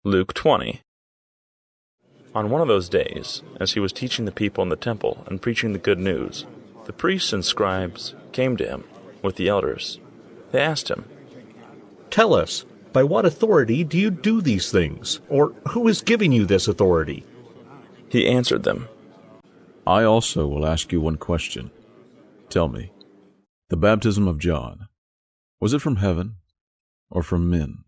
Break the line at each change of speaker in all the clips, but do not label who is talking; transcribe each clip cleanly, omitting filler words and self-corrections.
Luke 20. On one of those days, as he was teaching the people in the temple and preaching the good news, the priests and scribes came to him with the elders. They asked him,
"Tell us, by what authority do you do these things? Or who is giving you this authority?"
He answered them,
I also will ask you one question. Tell me, the baptism of John, was it from heaven or from men?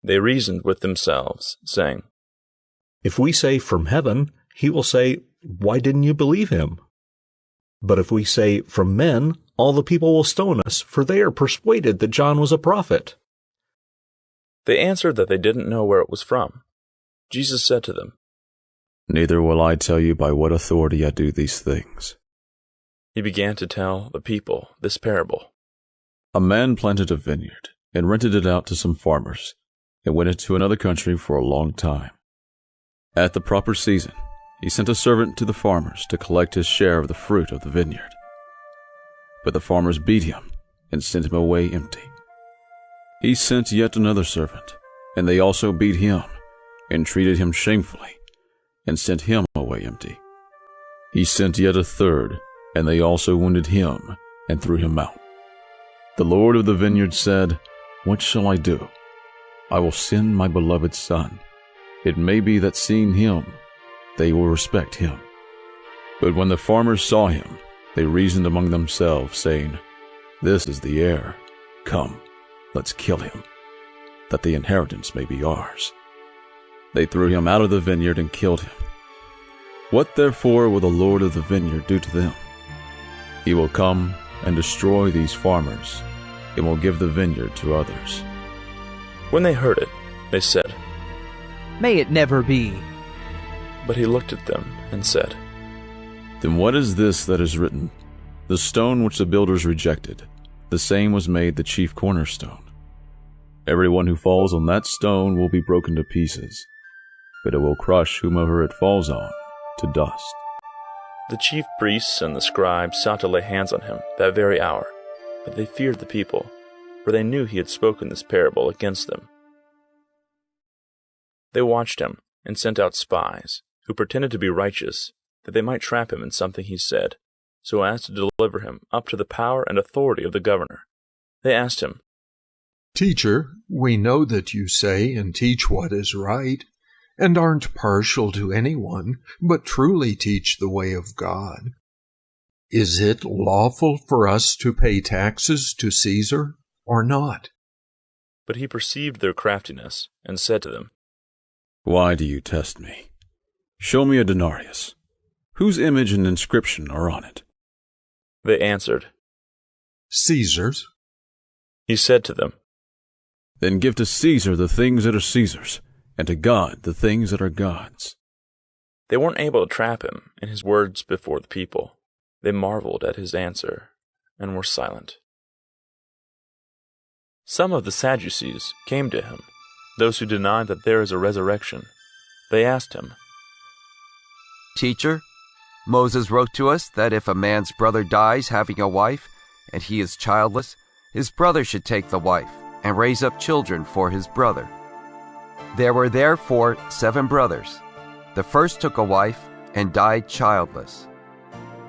They reasoned with themselves, saying,
If we say from heaven, he will say, "Why didn't you believe him?" But if we say from men, all the people will stone us, for they are persuaded that John was a prophet.
They answered that they didn't know where it was from. Jesus said to them,
Neither will I tell you by what authority I do these things.
He began to tell the people this parable.
A man planted a vineyard and rented it out to some farmers and went into another country for a long time. At the proper season, he sent a servant to the farmers to collect his share of the fruit of the vineyard. But the farmers beat him and sent him away empty. He sent yet another servant, and they also beat him and treated him shamefully and sent him away empty. He sent yet a third, and they also wounded him and threw him out. The Lord of the vineyard said, What shall I do? I will send my beloved son. It may be that seeing him, they will respect him. But when the farmers saw him, they reasoned among themselves, saying, This is the heir. Come, let's kill him, that the inheritance may be ours. They threw him out of the vineyard and killed him. What therefore will the Lord of the vineyard do to them? He will come and destroy these farmers, and will give the vineyard to others.
When they heard it, they said,
May it never be.
But he looked at them and said,
Then what is this that is written? The stone which the builders rejected, the same was made the chief cornerstone. Everyone who falls on that stone will be broken to pieces, but it will crush whomever it falls on to dust.
The chief priests and the scribes sought to lay hands on him that very hour, but they feared the people, for they knew he had spoken this parable against them. They watched him and sent out spies, who pretended to be righteous, that they might trap him in something he said, so as to deliver him up to the power and authority of the governor. They asked him,
Teacher, we know that you say and teach what is right, and aren't partial to anyone, but truly teach the way of God. Is it lawful for us to pay taxes to Caesar or not?
But he perceived their craftiness and said to them,
Why do you test me? Show me a denarius. Whose image and inscription are on it?
They answered,
Caesar's.
He said to them,
Then give to Caesar the things that are Caesar's, and to God the things that are God's.
They weren't able to trap him in his words before the people. They marveled at his answer and were silent. Some of the Sadducees came to him, those who deny that there is a resurrection. They asked him,
Teacher, Moses wrote to us that if a man's brother dies having a wife, and he is childless, his brother should take the wife and raise up children for his brother. There were therefore 7 brothers. The first took a wife and died childless.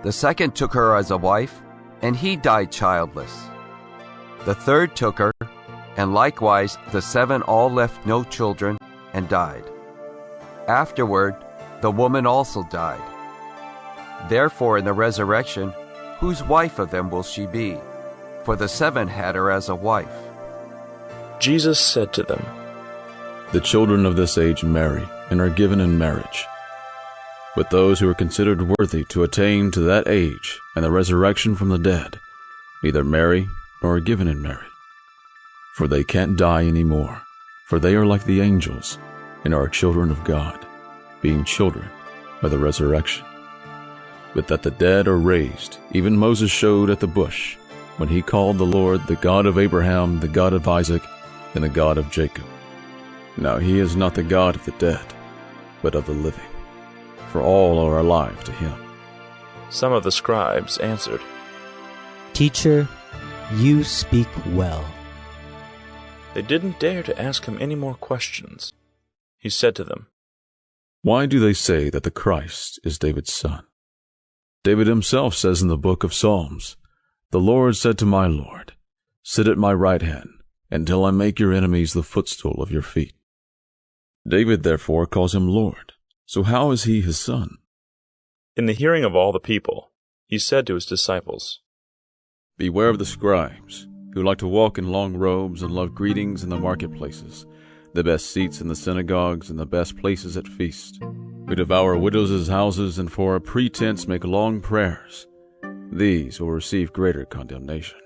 The second took her as a wife, and he died childless. The third took her, and likewise the 7 all left no children and died. Afterward, the woman also died. Therefore in the resurrection, whose wife of them will she be? For the 7 had her as a wife.
Jesus said to them,
The children of this age marry and are given in marriage. But those who are considered worthy to attain to that age and the resurrection from the dead neither marry nor are given in marriage. For they can't die any more, for they are like the angels and are children of God, being children by the resurrection. But that the dead are raised, even Moses showed at the bush, when he called the Lord the God of Abraham, the God of Isaac, and the God of Jacob. Now he is not the God of the dead, but of the living, for all are alive to him.
Some of the scribes answered,
Teacher, you speak well.
They didn't dare to ask him any more questions. He said to them,
Why do they say that the Christ is David's son? David himself says in the book of Psalms, The Lord said to my Lord, Sit at my right hand, until I make your enemies the footstool of your feet. David therefore calls him Lord. So how is he his son?
In the hearing of all the people, he said to his disciples,
Beware of the scribes, who like to walk in long robes and love greetings in the marketplaces, the best seats in the synagogues and the best places at feasts, who devour widows' houses and for a pretense make long prayers. These will receive greater condemnation.